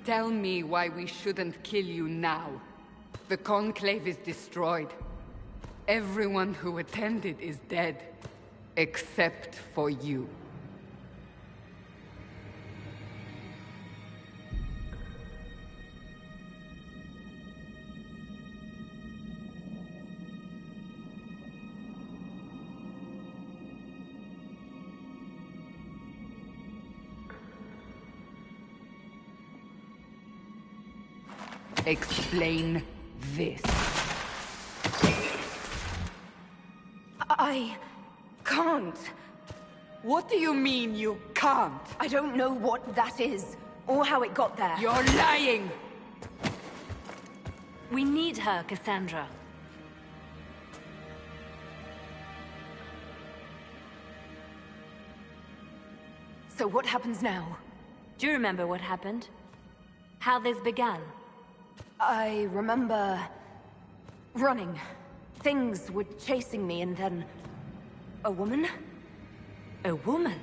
Tell me why we shouldn't kill you now. The Conclave is destroyed. Everyone who attended is dead. Except for you. Explain this. I can't. What do you mean you can't? I don't know what that is, or how it got there. You're lying! We need her, Cassandra. So what happens now? Do you remember what happened? How this began? I remember... running. Things were chasing me, and then... a woman? A woman?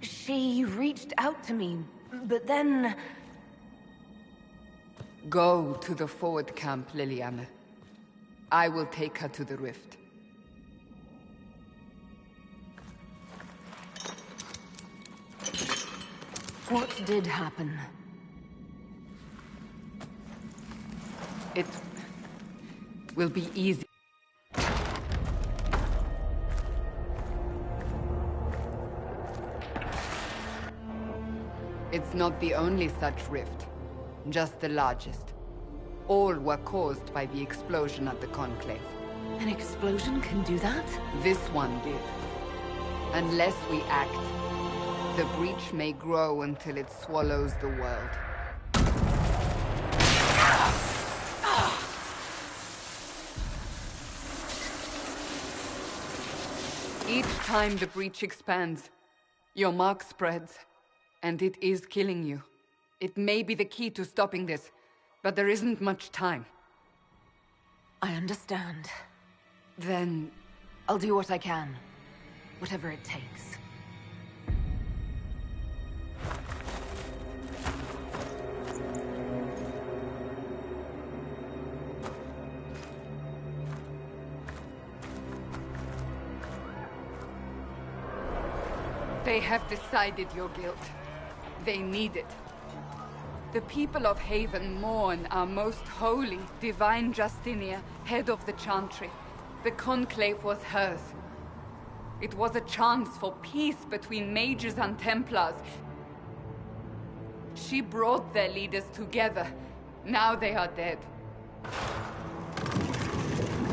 She reached out to me, but then... Go to the forward camp, Liliana. I will take her to the rift. What did happen? It will be easy. It's not the only such rift, just the largest. All were caused by the explosion at the Conclave. An explosion can do that? This one did. Unless we act, the breach may grow until it swallows the world. Each time the breach expands, your mark spreads, and it is killing you. It may be the key to stopping this, but there isn't much time. I understand. Then... I'll do what I can. Whatever it takes. They have decided your guilt. They need it. The people of Haven mourn our most holy, divine Justinia, head of the Chantry. The Conclave was hers. It was a chance for peace between mages and Templars. She brought their leaders together. Now they are dead.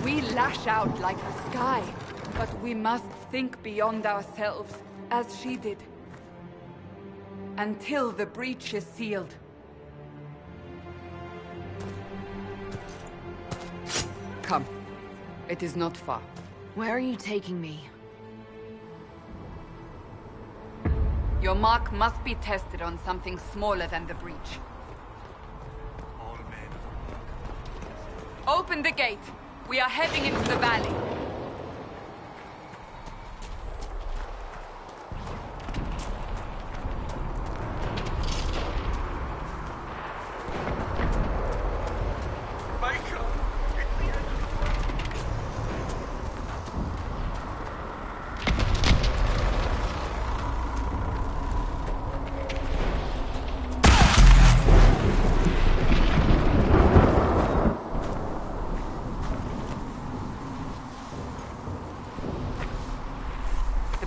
We lash out like the sky, but we must think beyond ourselves, as she did. Until the breach is sealed. Come. It is not far. Where are you taking me? Your mark must be tested on something smaller than the breach. All men of the mark. Open the gate. We are heading into the valley.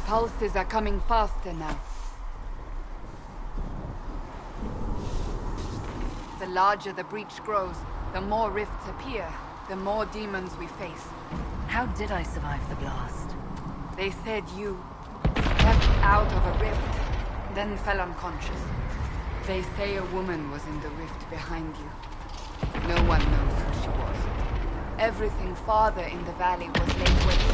Pulses are coming faster now. The larger the breach grows, the more rifts appear, the more demons we face. How did I survive the blast? They said you stepped out of a rift, then fell unconscious. They say a woman was in the rift behind you. No one knows who she was. Everything farther in the valley was laid waste.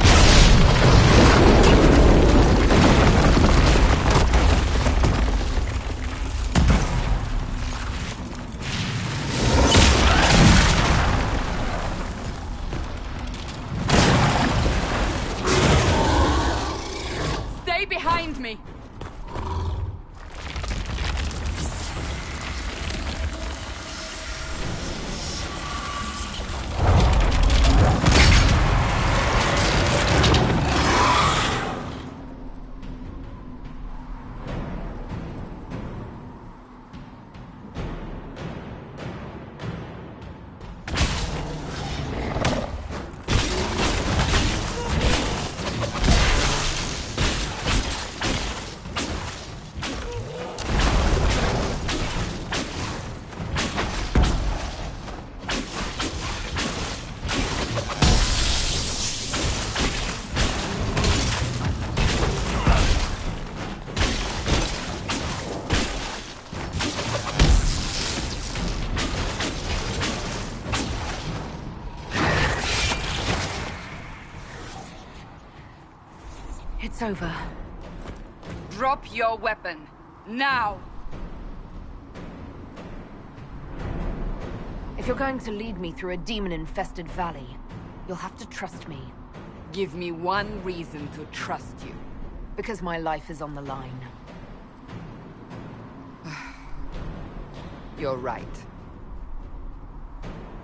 Behind me! It's over. Drop your weapon. Now! If you're going to lead me through a demon-infested valley, you'll have to trust me. Give me one reason to trust you. Because my life is on the line. You're right.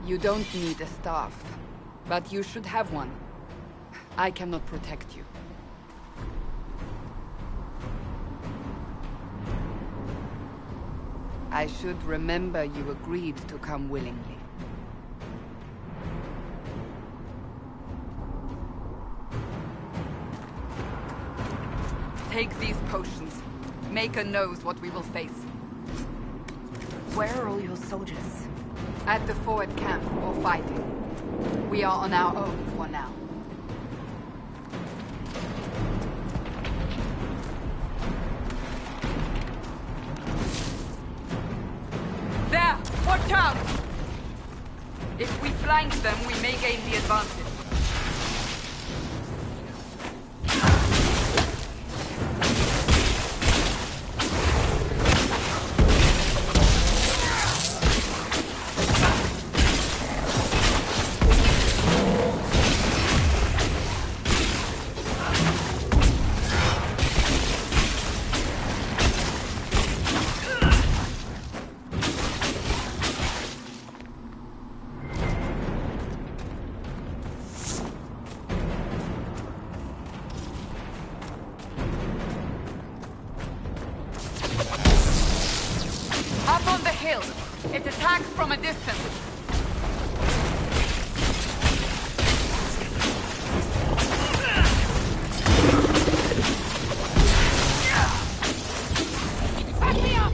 You don't need a staff, but you should have one. I cannot protect you. I should remember you agreed to come willingly. Take these potions. Maker knows what we will face. Where are all your soldiers? At the forward camp or fighting. We are on our own for now. There! Watch out! If we flank them, we may gain the advantage. Up on the hill. It attacks from a distance. Back me up!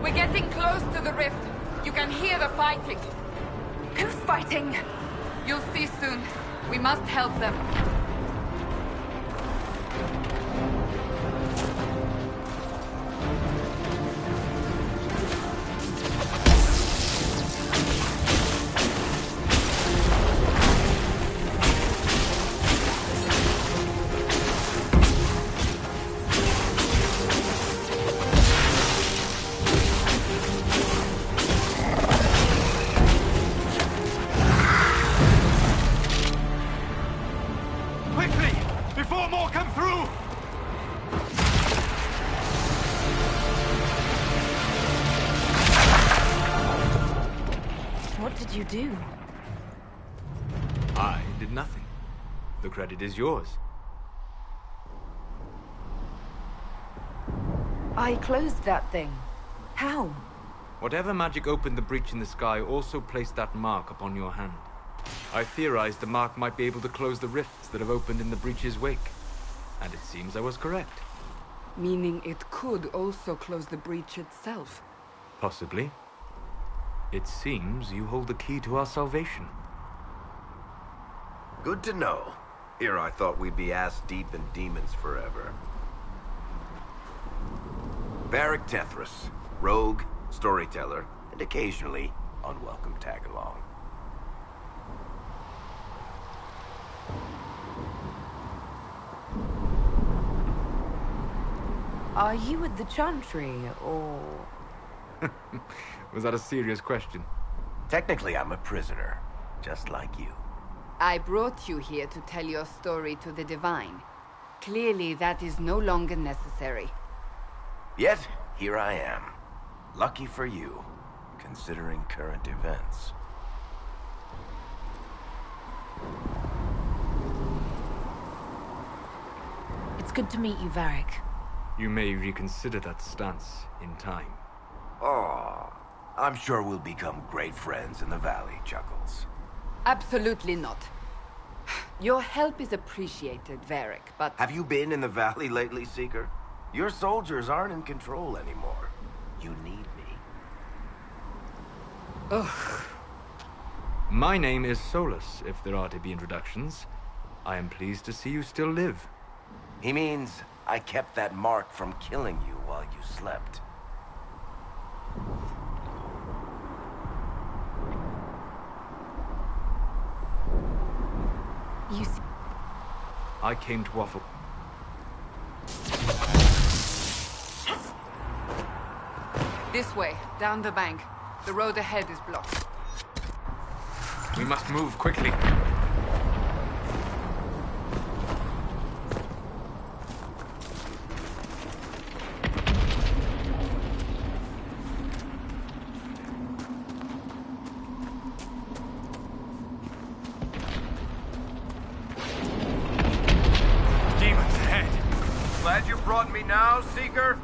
We're getting close to the rift. You can hear the fighting. Who's fighting? You'll see soon. We must help them. What did you do? I did nothing. The credit is yours. I closed that thing. How? Whatever magic opened the breach in the sky also placed that mark upon your hand. I theorized the mark might be able to close the rifts that have opened in the breach's wake. And it seems I was correct. Meaning it could also close the breach itself. Possibly. It seems you hold the key to our salvation. Good to know. Here I thought we'd be ass-deep in demons forever. Varric Tethras, rogue, storyteller, and occasionally unwelcome tag-along. Are you at the Chantry, or...? Was that a serious question? Technically, I'm a prisoner, just like you. I brought you here to tell your story to the Divine. Clearly, that is no longer necessary. Yet, here I am. Lucky for you, considering current events. It's good to meet you, Varric. You may reconsider that stance in time. Oh, I'm sure we'll become great friends in the valley, Chuckles. Absolutely not. Your help is appreciated, Varric, but... Have you been in the valley lately, Seeker? Your soldiers aren't in control anymore. You need me. Ugh. My name is Solus, if there are to be introductions. I am pleased to see you still live. He means I kept that mark from killing you while you slept. You see... I came to offer... This way, down the bank. The road ahead is blocked. We must move quickly. Demons ahead. Glad you brought me now, Seeker.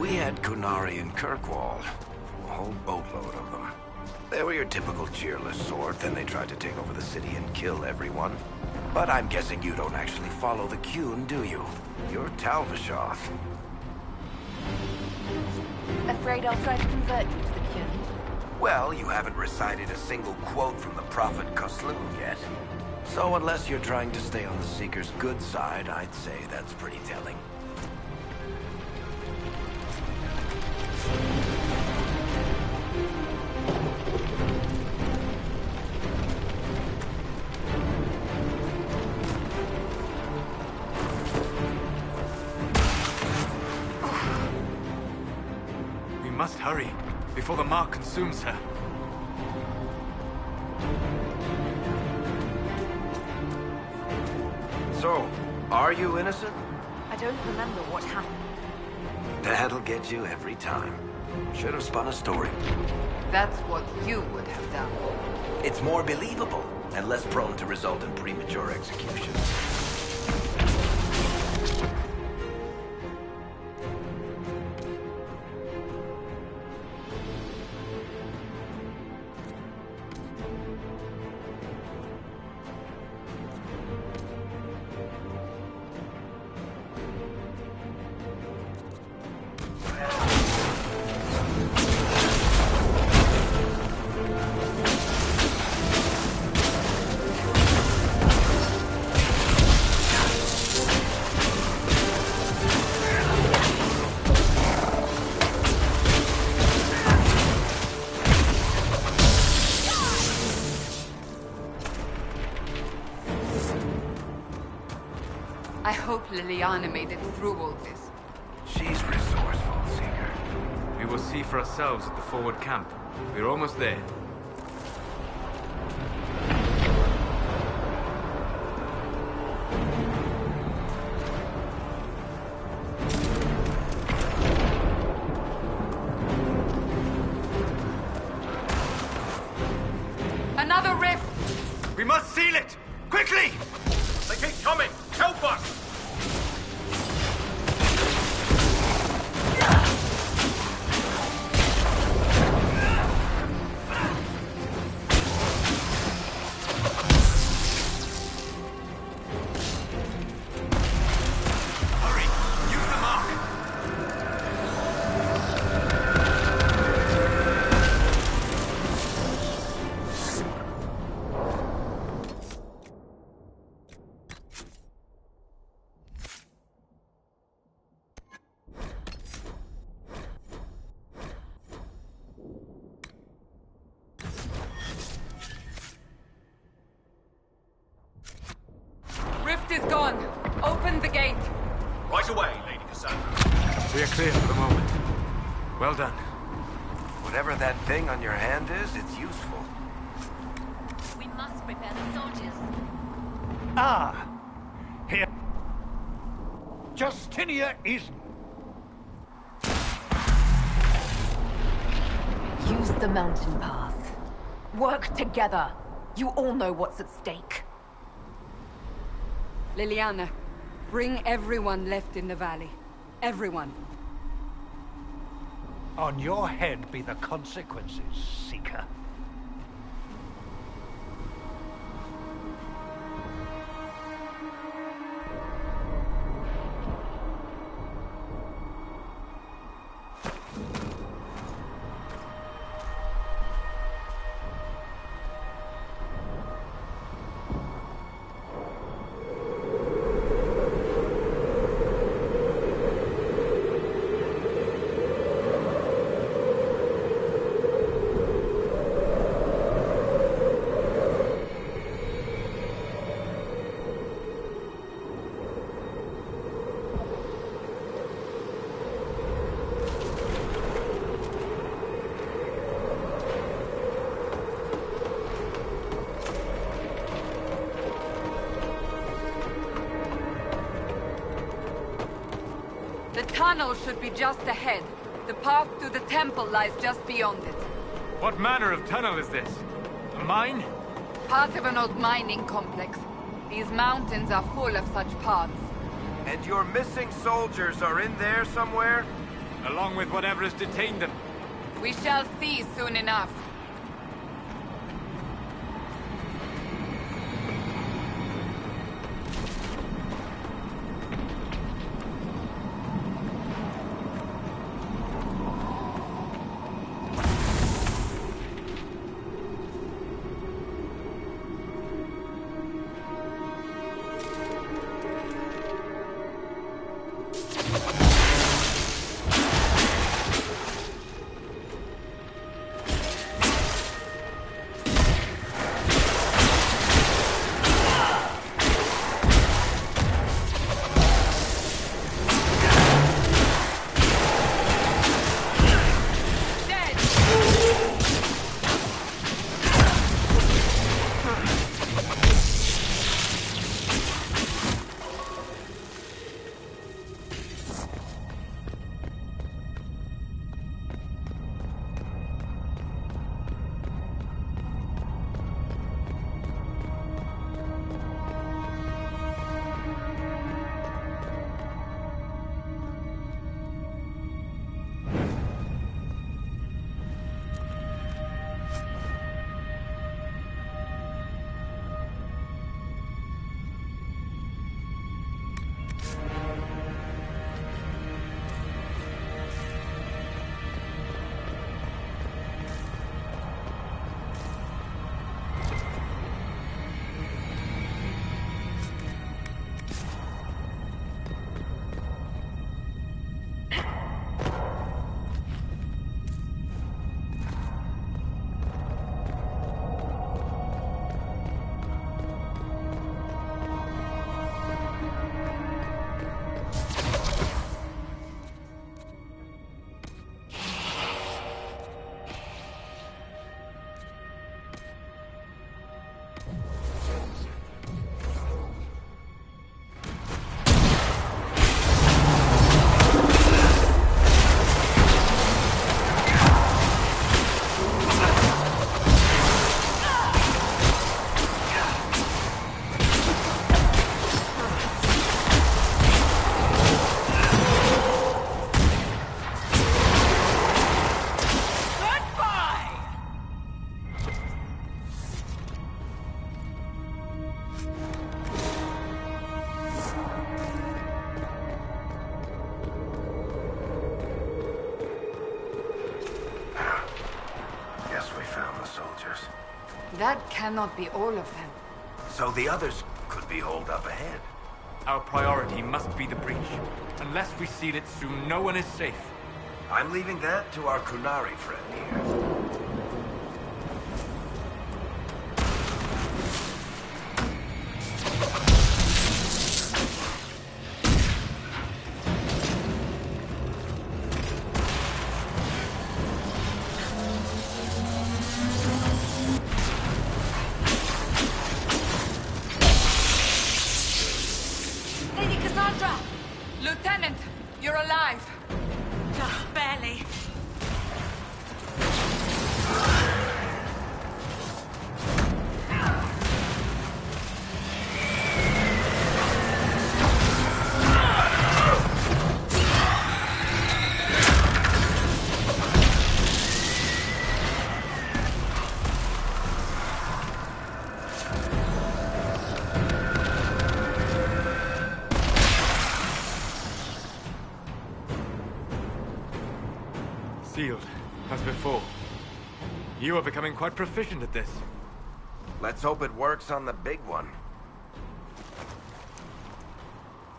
We had Kunari and Kirkwall. A whole boatload of them. They were your typical cheerless sort, then they tried to take over the city and kill everyone. But I'm guessing you don't actually follow the Qun, do you? You're Talvishoth. Afraid I'll try to convert you to the Qun? Well, you haven't recited a single quote from the Prophet Kosloon yet. So unless you're trying to stay on the Seeker's good side, I'd say that's pretty telling. We must hurry, before the mark consumes her. So, are you innocent? I don't remember what happened. That'll get you every time. Should have spun a story. That's what you would have done. It's more believable, and less prone to result in premature execution. I hope Liliana made it through all this. She's resourceful, Seeker. We will see for ourselves at the forward camp. We're almost there. Another rift! We must seal it! Quickly! They keep coming! Help us! Hurry! Use the mark! Rift is gone. Open the gate. Right away, Lady Cassandra. We are clear for the moment. Well done. Whatever that thing on your hand is, it's useful. We must prepare the soldiers. Ah! Here. Justinia is... Use the mountain path. Work together. You all know what's at stake. Liliana, bring everyone left in the valley. Everyone. On your head be the consequences, Seeker. The tunnel should be just ahead. The path to the temple lies just beyond it. What manner of tunnel is this? A mine? Part of an old mining complex. These mountains are full of such paths. And your missing soldiers are in there somewhere? along with whatever has detained them. We shall see soon enough. That cannot be all of them. So the others could be holed up ahead. Our priority must be the breach. Unless we seal it soon, no one is safe. I'm leaving that to our Kunari friend here. Lieutenant, you're alive. Barely. Sealed, as before. You are becoming quite proficient at this. Let's hope it works on the big one.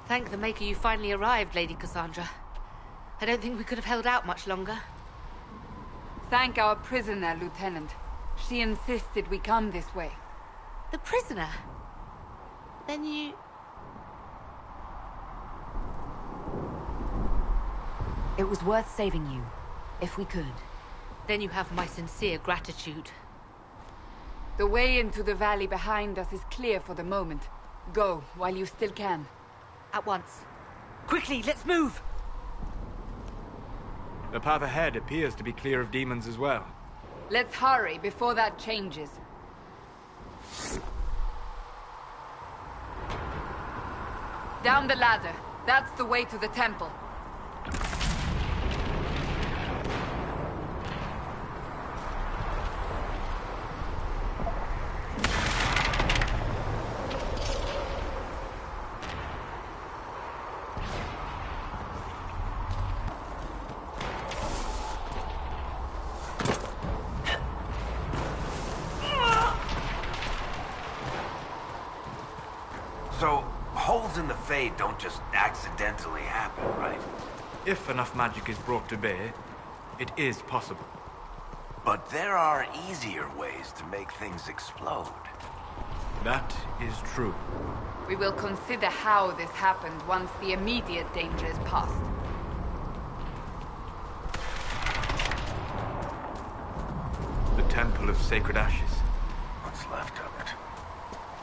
Thank the Maker you finally arrived, Lady Cassandra. I don't think we could have held out much longer. Thank our prisoner, Lieutenant. She insisted we come this way. The prisoner? Then you... It was worth saving you, if we could. Then you have my sincere gratitude. The way into the valley behind us is clear for the moment. Go, while you still can. At once. Quickly, let's move! The path ahead appears to be clear of demons as well. Let's hurry before that changes. Down the ladder. That's the way to the temple. So, holes in the Fade don't just accidentally happen, right? If enough magic is brought to bear, it is possible. But there are easier ways to make things explode. That is true. We will consider how this happened once the immediate danger is past. The Temple of Sacred Ashes. What's left of it?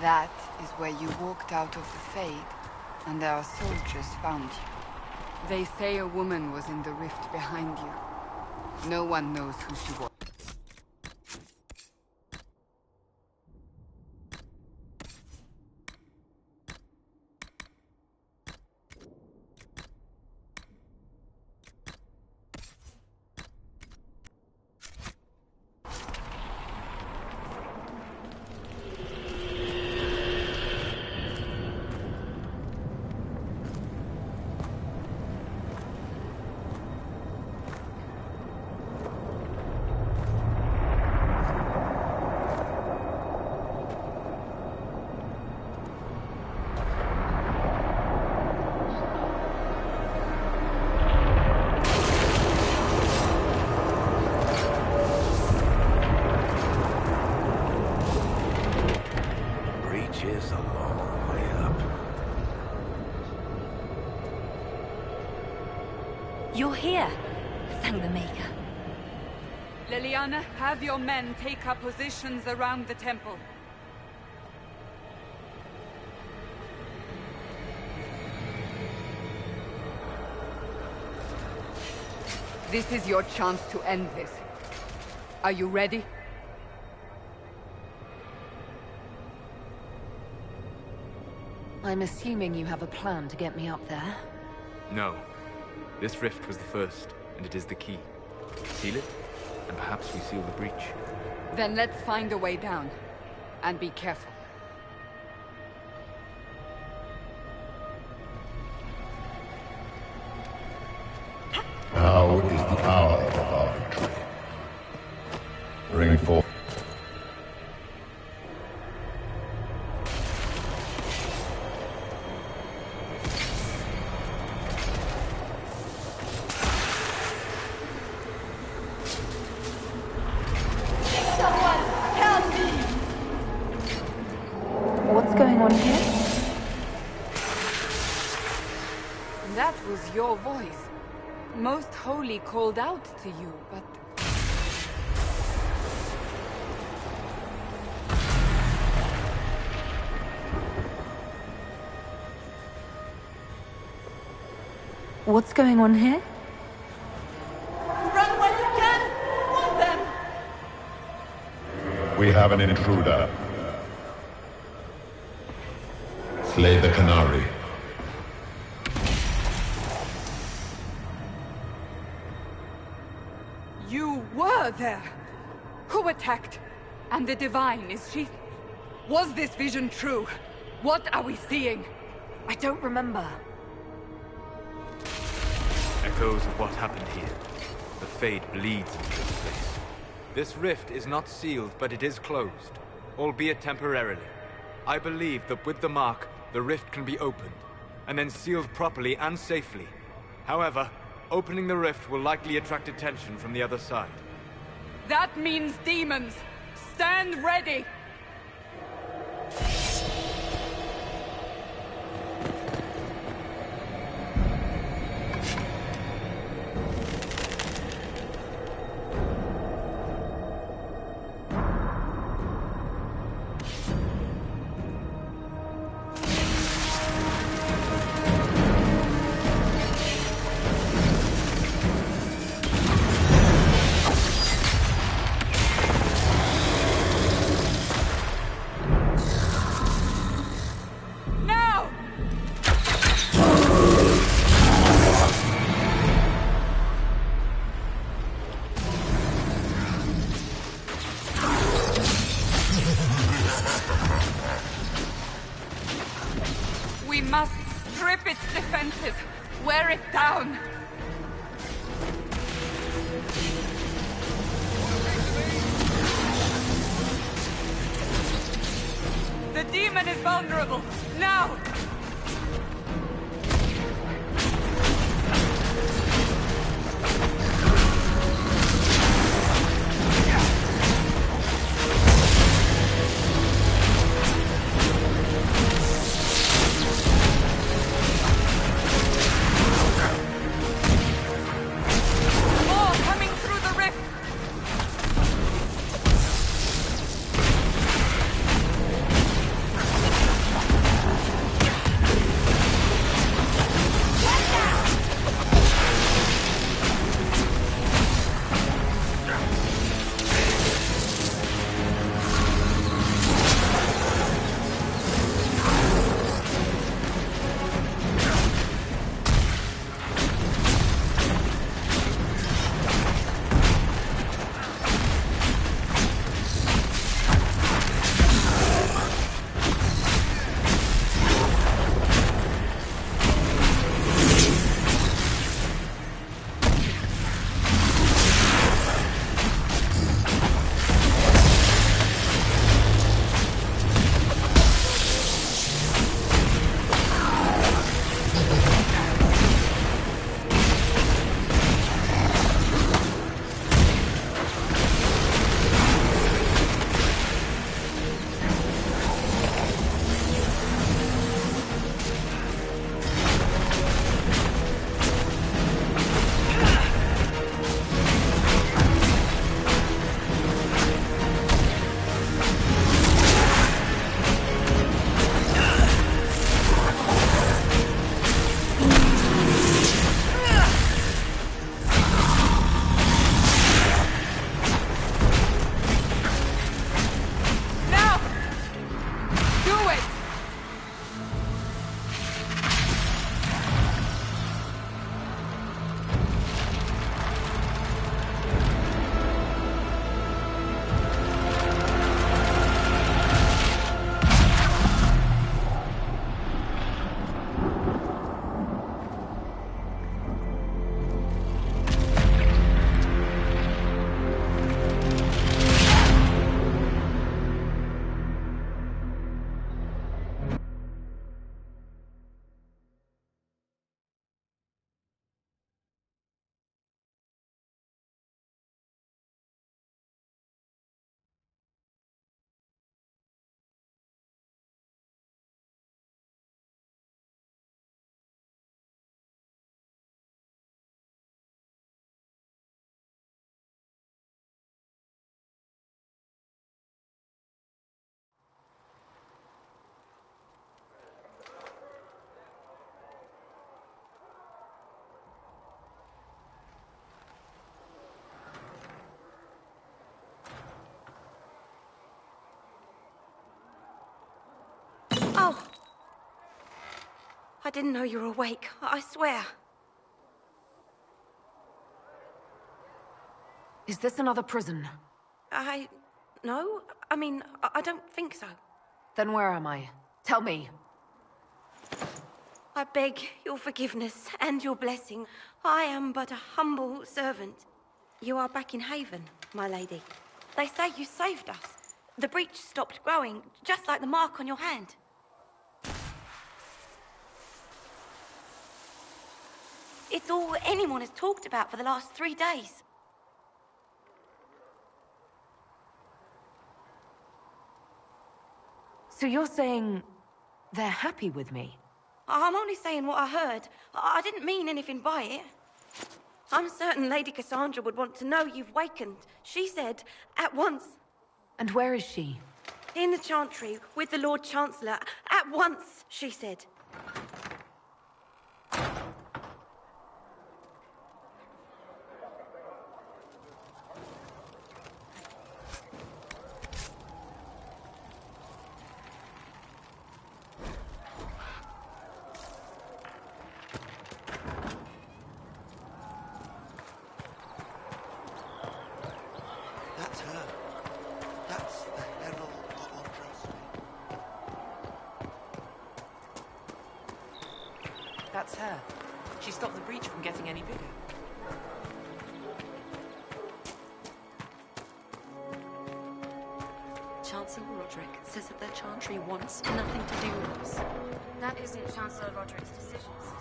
That is where you walked out of the Fade, and our soldiers found you. They say a woman was in the rift behind you. No one knows who she was. Is a long way up. You're here. Thank the Maker. Liliana, have your men take up positions around the temple. This is your chance to end this. Are you ready? I'm assuming you have a plan to get me up there. No. This rift was the first, and it is the key. Seal it, and perhaps we seal the breach. Then let's find a way down. And be careful. Now is the hour of our victory. Bring forth. What's going on here? That was your voice. Most Holy called out to you, but... What's going on here? Run when you can! Want them! We have an intruder. Slay the Canary. You were there! Who attacked? And the Divine, is she... Was this vision true? What are we seeing? I don't remember. Echoes of what happened here. The Fade bleeds into this place. This rift is not sealed, but it is closed, albeit temporarily. I believe that with the mark, the rift can be opened, and then sealed properly and safely. However, opening the rift will likely attract attention from the other side. That means demons! Stand ready! We must strip its defenses, wear it down. The demon is vulnerable. Now! didn't know you were awake, I swear. Is this another prison? No. I mean, I don't think so. Then where am I? Tell me. I beg your forgiveness and your blessing. I am but a humble servant. You are back in Haven, my lady. They say you saved us. The breach stopped growing, just like the mark on your hand. It's all anyone has talked about for the last 3 days. So you're saying they're happy with me? I'm only saying what I heard. I didn't mean anything by it. I'm certain Lady Cassandra would want to know you've wakened. She said, at once. And where is she? In the Chantry, with the Lord Chancellor. At once, she said. That's her. That's the Herald of Andros. That's her. She stopped the breach from getting any bigger. Chancellor Roderick says that their Chantry wants nothing to do with us. That isn't Chancellor Roderick's decision, sister.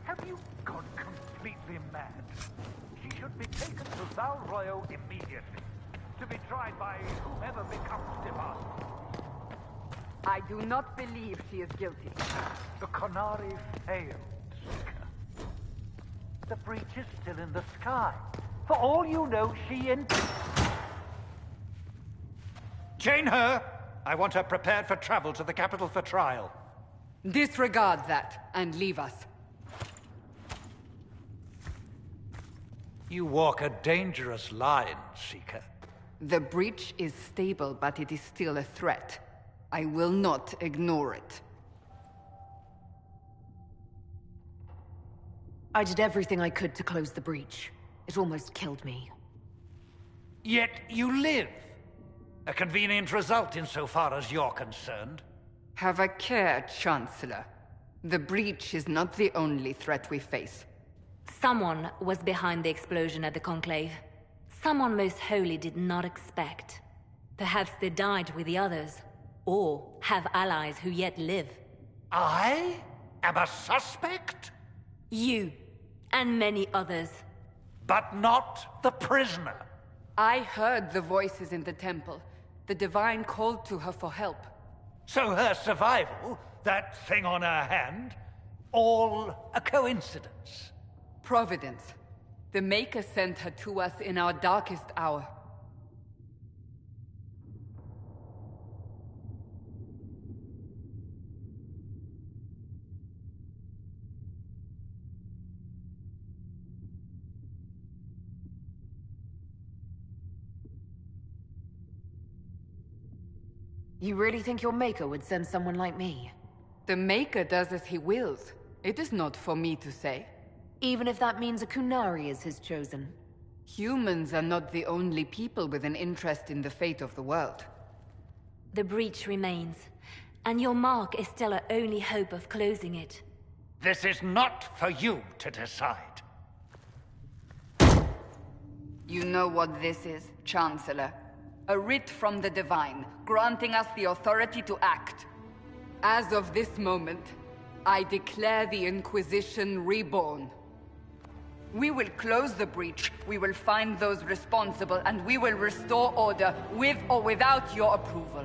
Have you gone completely mad? She should be taken to Val Royo immediately, to be tried by whomever becomes department. I do not believe she is guilty. The Canary failed, Seeker. The breach is still in the sky. For all you know, she and... Chain her! I want her prepared for travel to the capital for trial. Disregard that, and leave us. You walk a dangerous line, Seeker. The breach is stable, but it is still a threat. I will not ignore it. I did everything I could to close the breach. It almost killed me. Yet you live. A convenient result insofar as you're concerned. Have a care, Chancellor. The breach is not the only threat we face. Someone was behind the explosion at the Conclave. Someone most holy did not expect. Perhaps they died with the others, or have allies who yet live. I am a suspect? You, and many others. But not the prisoner. I heard the voices in the temple. The Divine called to her for help. So her survival, that thing on her hand, all a coincidence? Providence. The Maker sent her to us in our darkest hour. You really think your Maker would send someone like me? The Maker does as he wills. It is not for me to say. Even if that means a Kunari is his chosen? Humans are not the only people with an interest in the fate of the world. The breach remains, and your mark is still our only hope of closing it. This is not for you to decide. You know what this is, Chancellor? A writ from the Divine, granting us the authority to act. As of this moment, I declare the Inquisition reborn. We will close the breach, we will find those responsible, and we will restore order, with or without your approval.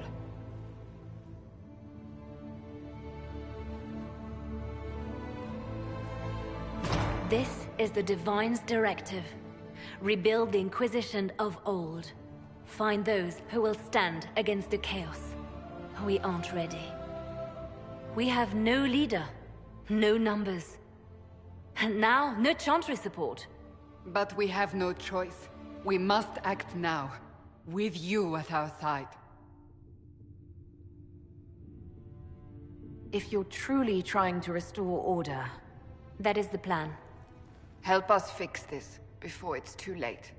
This is the Divine's directive. Rebuild the Inquisition of old. Find those who will stand against the chaos. We aren't ready. We have no leader, no numbers. And now, no Chantry support. But we have no choice. We must act now, with you at our side. If you're truly trying to restore order... That is the plan. Help us fix this, before it's too late.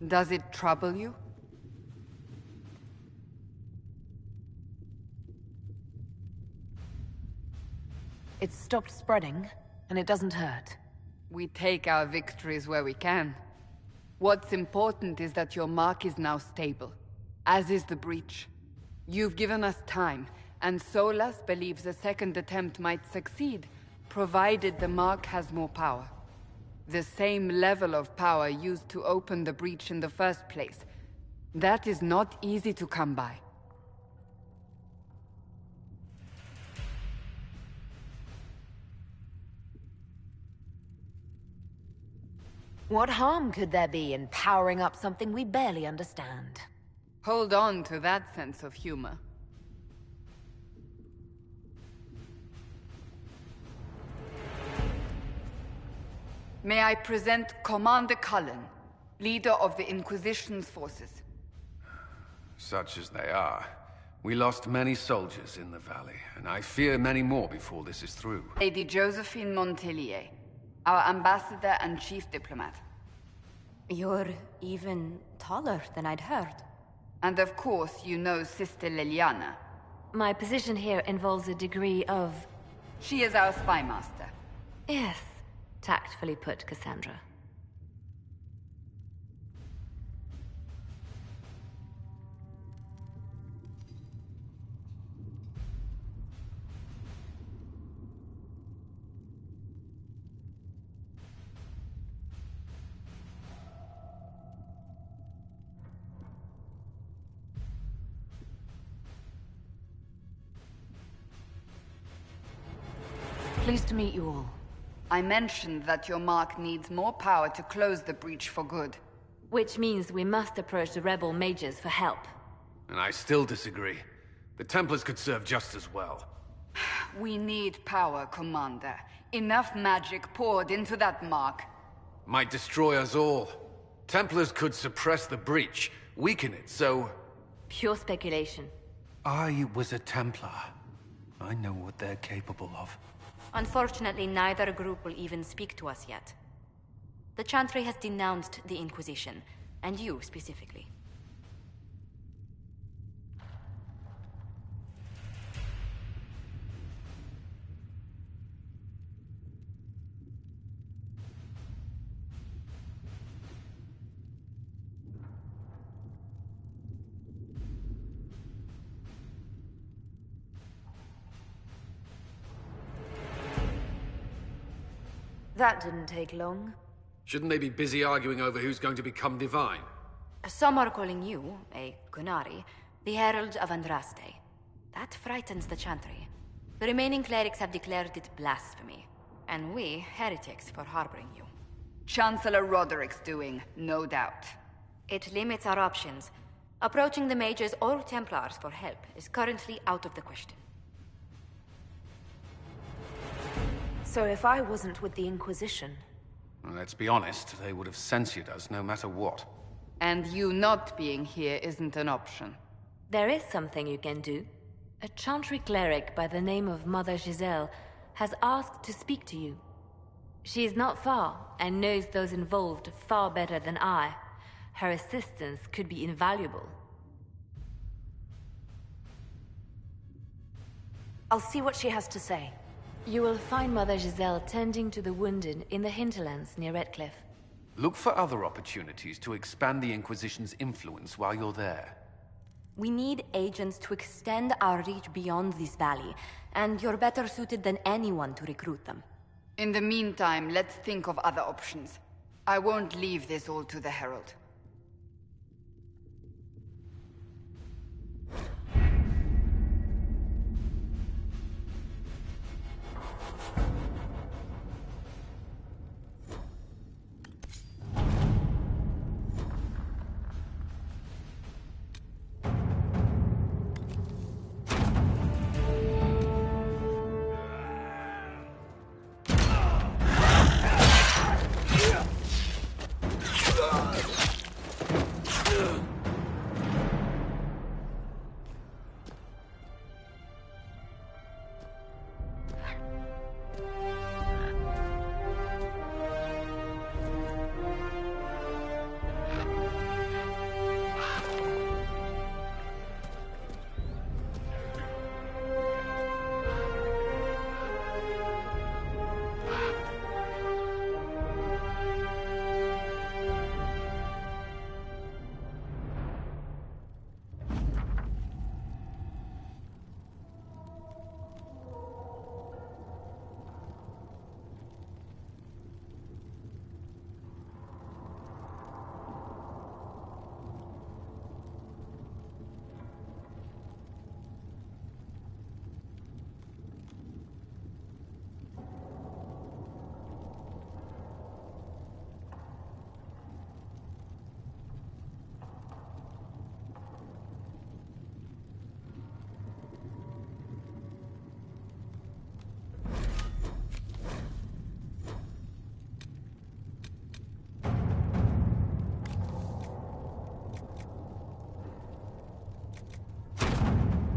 Does it trouble you? It's stopped spreading, and it doesn't hurt. We take our victories where we can. What's important is that your mark is now stable, as is the breach. You've given us time, and Solas believes a second attempt might succeed, provided the mark has more power. The same level of power used to open the breach in the first place. That is not easy to come by. What harm could there be in powering up something we barely understand? Hold on to that sense of humor. May I present Commander Cullen, leader of the Inquisition's forces. Such as they are. We lost many soldiers in the valley, and I fear many more before this is through. Lady Josephine Montelier, our ambassador and chief diplomat. You're even taller than I'd heard. And of course, you know Sister Liliana. My position here involves a degree of... She is our spy master. Yes, tactfully put, Cassandra. Pleased to meet you all. I mentioned that your mark needs more power to close the breach for good. Which means we must approach the rebel mages for help. And I still disagree. The Templars could serve just as well. We need power, Commander. Enough magic poured into that mark. Might destroy us all. Templars could suppress the breach, weaken it, so... Pure speculation. I was a Templar. I know what they're capable of. Unfortunately, neither group will even speak to us yet. The Chantry has denounced the Inquisition, and you specifically. That didn't take long. Shouldn't they be busy arguing over who's going to become divine? Some are calling you, a Kunari, the Herald of Andraste. That frightens the Chantry. The remaining clerics have declared it blasphemy, and we, heretics, for harboring you. Chancellor Roderick's doing, no doubt. It limits our options. Approaching the mages or Templars for help is currently out of the question. So if I wasn't with the Inquisition... Well, let's be honest, they would have censured us no matter what. And you not being here isn't an option. There is something you can do. A Chantry cleric by the name of Mother Giselle has asked to speak to you. She is not far, and knows those involved far better than I. Her assistance could be invaluable. I'll see what she has to say. You will find Mother Giselle tending to the wounded in the hinterlands near Redcliffe. Look for other opportunities to expand the Inquisition's influence while you're there. We need agents to extend our reach beyond this valley, and you're better suited than anyone to recruit them. In the meantime, let's think of other options. I won't leave this all to the Herald.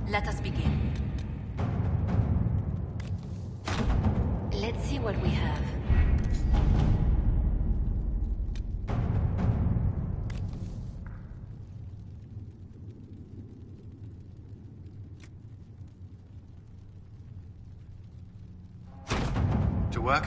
Let us begin. Let's see what we have. To work?